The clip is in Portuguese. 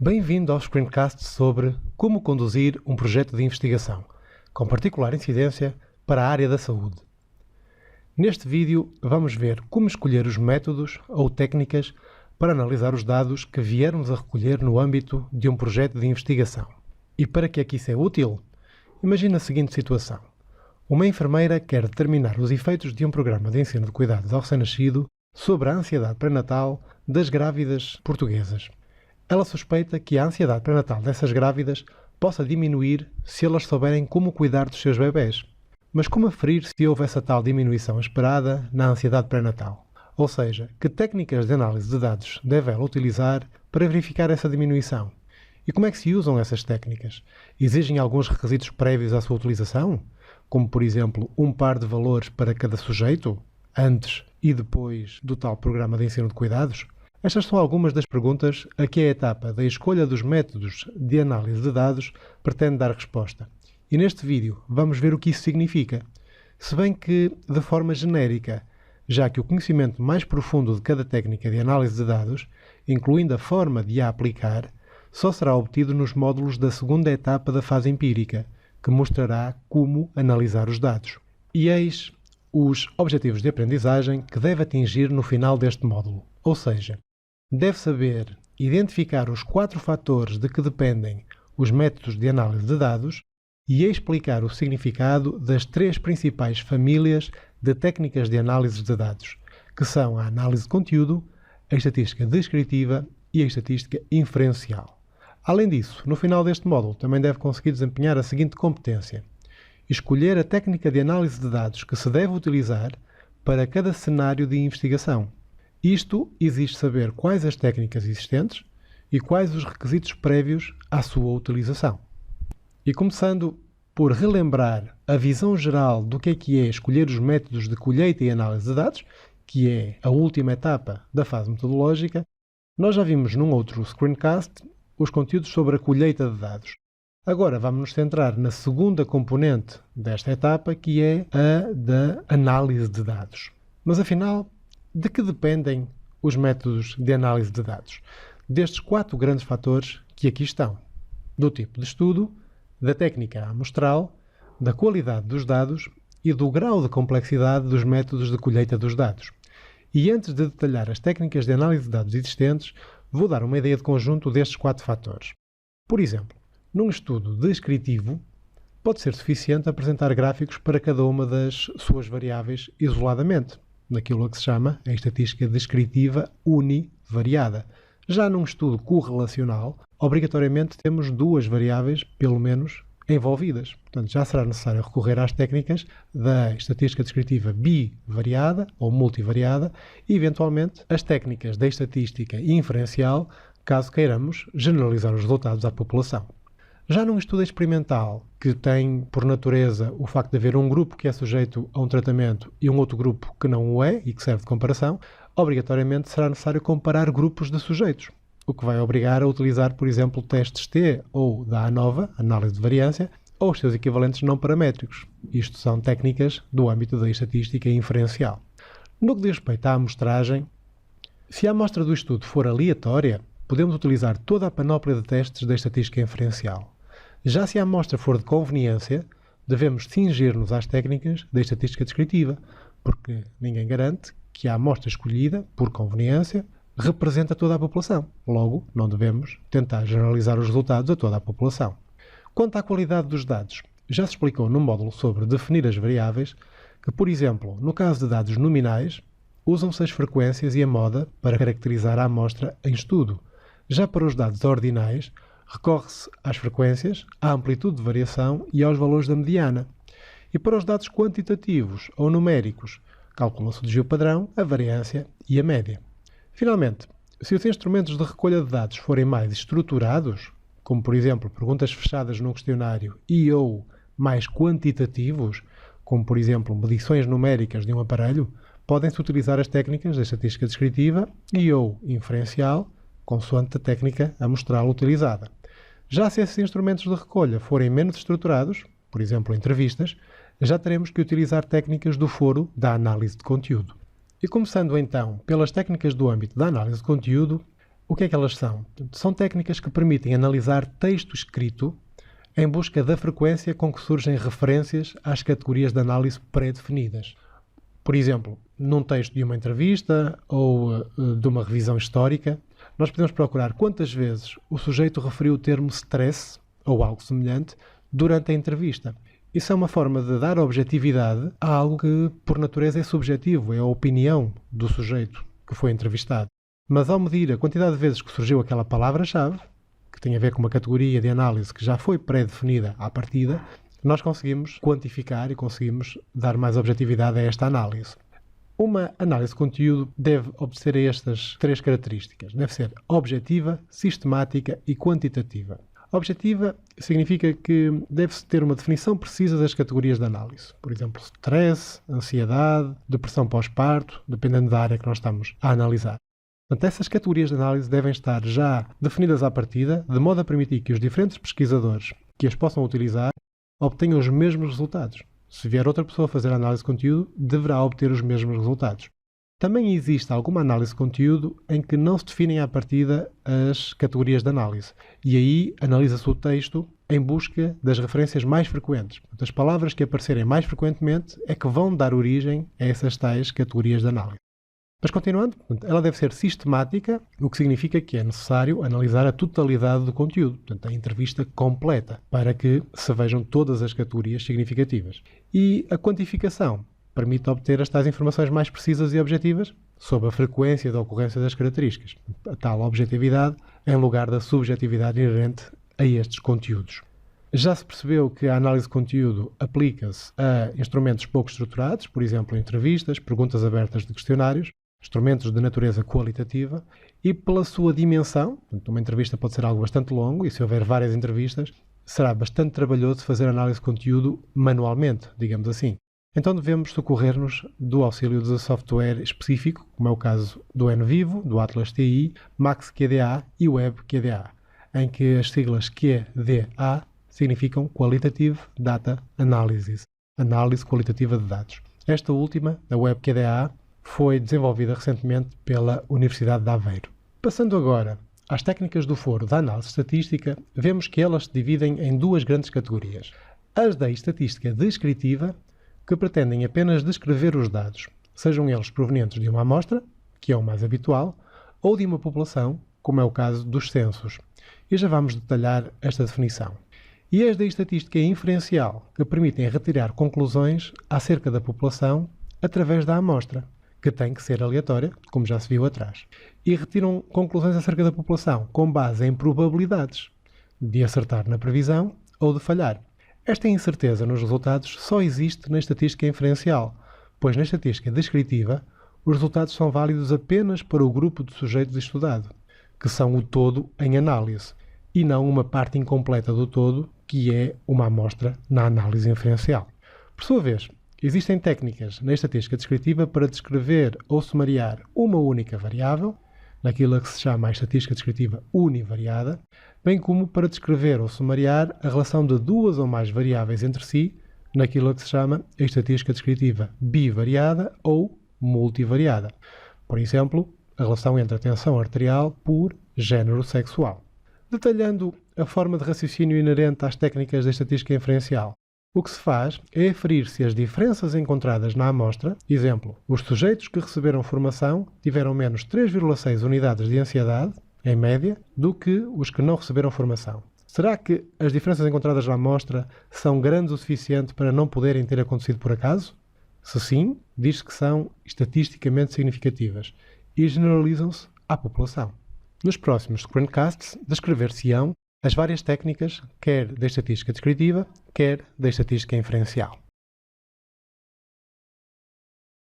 Bem-vindo ao screencast sobre como conduzir um projeto de investigação, com particular incidência para a área da saúde. Neste vídeo vamos ver como escolher os métodos ou técnicas para analisar os dados que viermos a recolher no âmbito de um projeto de investigação. E para que é que isso é útil? Imagina a seguinte situação. Uma enfermeira quer determinar os efeitos de um programa de ensino de cuidados ao recém-nascido sobre a ansiedade pré-natal das grávidas portuguesas. Ela suspeita que a ansiedade pré-natal dessas grávidas possa diminuir se elas souberem como cuidar dos seus bebés. Mas como aferir se houve essa tal diminuição esperada na ansiedade pré-natal? Ou seja, que técnicas de análise de dados deve ela utilizar para verificar essa diminuição? E como é que se usam essas técnicas? Exigem alguns requisitos prévios à sua utilização? Como, por exemplo, um par de valores para cada sujeito, antes e depois do tal programa de ensino de cuidados? Estas são algumas das perguntas a que a etapa da escolha dos métodos de análise de dados pretende dar resposta. E neste vídeo vamos ver o que isso significa, se bem que de forma genérica, já que o conhecimento mais profundo de cada técnica de análise de dados, incluindo a forma de a aplicar, só será obtido nos módulos da segunda etapa da fase empírica, que mostrará como analisar os dados. E eis os objetivos de aprendizagem que deve atingir no final deste módulo, ou seja, deve saber identificar os 4 fatores de que dependem os métodos de análise de dados e explicar o significado das 3 principais famílias de técnicas de análise de dados, que são a análise de conteúdo, a estatística descritiva e a estatística inferencial. Além disso, no final deste módulo também deve conseguir desempenhar a seguinte competência: escolher a técnica de análise de dados que se deve utilizar para cada cenário de investigação. Isto exige saber quais as técnicas existentes e quais os requisitos prévios à sua utilização. E começando por relembrar a visão geral do que é escolher os métodos de colheita e análise de dados, que é a última etapa da fase metodológica, nós já vimos num outro screencast os conteúdos sobre a colheita de dados. Agora vamos nos centrar na segunda componente desta etapa, que é a da análise de dados. Mas afinal, de que dependem os métodos de análise de dados? Destes 4 grandes fatores que aqui estão: do tipo de estudo, da técnica amostral, da qualidade dos dados e do grau de complexidade dos métodos de colheita dos dados. E antes de detalhar as técnicas de análise de dados existentes, vou dar uma ideia de conjunto destes 4 fatores. Por exemplo, num estudo descritivo, pode ser suficiente apresentar gráficos para cada uma das suas variáveis isoladamente, naquilo a que se chama a estatística descritiva univariada. Já num estudo correlacional, obrigatoriamente temos 2 variáveis, pelo menos, envolvidas. Portanto, já será necessário recorrer às técnicas da estatística descritiva bivariada ou multivariada e, eventualmente, as técnicas da estatística inferencial, caso queiramos generalizar os resultados à população. Já num estudo experimental, que tem por natureza o facto de haver um grupo que é sujeito a um tratamento e um outro grupo que não o é e que serve de comparação, obrigatoriamente será necessário comparar grupos de sujeitos, o que vai obrigar a utilizar, por exemplo, testes T ou da ANOVA, análise de variância, ou os seus equivalentes não paramétricos. Isto são técnicas do âmbito da estatística inferencial. No que diz respeito à amostragem, se a amostra do estudo for aleatória, podemos utilizar toda a panóplia de testes da estatística inferencial. Já se a amostra for de conveniência, devemos cingir-nos às técnicas da estatística descritiva, porque ninguém garante que a amostra escolhida, por conveniência, representa toda a população. Logo, não devemos tentar generalizar os resultados a toda a população. Quanto à qualidade dos dados, já se explicou no módulo sobre definir as variáveis que, por exemplo, no caso de dados nominais, usam-se as frequências e a moda para caracterizar a amostra em estudo. Já para os dados ordinais, recorre-se às frequências, à amplitude de variação e aos valores da mediana. E para os dados quantitativos ou numéricos, calcula-se o desvio padrão, a variância e a média. Finalmente, se os instrumentos de recolha de dados forem mais estruturados, como por exemplo perguntas fechadas num questionário e ou mais quantitativos, como por exemplo medições numéricas de um aparelho, podem-se utilizar as técnicas da estatística descritiva e ou inferencial, consoante a técnica amostral utilizada. Já se esses instrumentos de recolha forem menos estruturados, por exemplo entrevistas, já teremos que utilizar técnicas do foro da análise de conteúdo. E começando então pelas técnicas do âmbito da análise de conteúdo, O que é que elas são? São técnicas que permitem analisar texto escrito em busca da frequência com que surgem referências às categorias de análise pré-definidas. Por exemplo, num texto de uma entrevista ou de uma revisão histórica, nós podemos procurar quantas vezes o sujeito referiu o termo stress ou algo semelhante durante a entrevista. Isso é uma forma de dar objetividade a algo que, por natureza, é subjetivo, é a opinião do sujeito que foi entrevistado. Mas ao medir a quantidade de vezes que surgiu aquela palavra-chave, que tem a ver com uma categoria de análise que já foi pré-definida à partida, nós conseguimos quantificar e conseguimos dar mais objetividade a esta análise. Uma análise de conteúdo deve obedecer a estas 3 características. Deve ser objetiva, sistemática e quantitativa. Objetiva significa que deve-se ter uma definição precisa das categorias de análise. Por exemplo, stress, ansiedade, depressão pós-parto, dependendo da área que nós estamos a analisar. Portanto, essas categorias de análise devem estar já definidas à partida, de modo a permitir que os diferentes pesquisadores que as possam utilizar obtenham os mesmos resultados. Se vier outra pessoa a fazer a análise de conteúdo, deverá obter os mesmos resultados. Também existe alguma análise de conteúdo em que não se definem à partida as categorias de análise. E aí analisa-se o texto em busca das referências mais frequentes. Portanto, as palavras que aparecerem mais frequentemente é que vão dar origem a essas tais categorias de análise. Mas continuando, ela deve ser sistemática, o que significa que é necessário analisar a totalidade do conteúdo, portanto a entrevista completa, para que se vejam todas as categorias significativas. E a quantificação permite obter as tais informações mais precisas e objetivas sobre a frequência da ocorrência das características. A tal objetividade em lugar da subjetividade inerente a estes conteúdos. Já se percebeu que a análise de conteúdo aplica-se a instrumentos pouco estruturados, por exemplo, entrevistas, perguntas abertas de questionários, instrumentos de natureza qualitativa e pela sua dimensão, portanto, uma entrevista pode ser algo bastante longo e se houver várias entrevistas, será bastante trabalhoso fazer análise de conteúdo manualmente, digamos assim. Então devemos socorrer-nos do auxílio de software específico, como é o caso do NVivo, do Atlas TI, MaxQDA e WebQDA, em que as siglas QDA significam Qualitative Data Analysis, análise qualitativa de dados. Esta última, a WebQDA, foi desenvolvida recentemente pela Universidade de Aveiro. Passando agora às técnicas do foro da análise estatística, vemos que elas se dividem em 2 grandes categorias. As da estatística descritiva, que pretendem apenas descrever os dados, sejam eles provenientes de uma amostra, que é o mais habitual, ou de uma população, como é o caso dos censos. E já vamos detalhar esta definição. E as da estatística inferencial, que permitem retirar conclusões acerca da população através da amostra, que tem que ser aleatória, como já se viu atrás. E retiram conclusões acerca da população com base em probabilidades de acertar na previsão ou de falhar. Esta incerteza nos resultados só existe na estatística inferencial, pois na estatística descritiva os resultados são válidos apenas para o grupo de sujeitos estudado, que são o todo em análise, e não uma parte incompleta do todo, que é uma amostra na análise inferencial. Por sua vez, existem técnicas na estatística descritiva para descrever ou sumariar uma única variável, naquilo que se chama a estatística descritiva univariada, bem como para descrever ou sumariar a relação de 2 ou mais variáveis entre si, naquilo que se chama a estatística descritiva bivariada ou multivariada. Por exemplo, a relação entre a tensão arterial por género sexual. Detalhando a forma de raciocínio inerente às técnicas da estatística inferencial, o que se faz é aferir se as diferenças encontradas na amostra, exemplo, os sujeitos que receberam formação tiveram menos 3,6 unidades de ansiedade, em média, do que os que não receberam formação. Será que as diferenças encontradas na amostra são grandes o suficiente para não poderem ter acontecido por acaso? Se sim, diz que são estatisticamente significativas e generalizam-se à população. Nos próximos screencasts, descrever-se-ão as várias técnicas, quer da estatística descritiva, quer da estatística inferencial.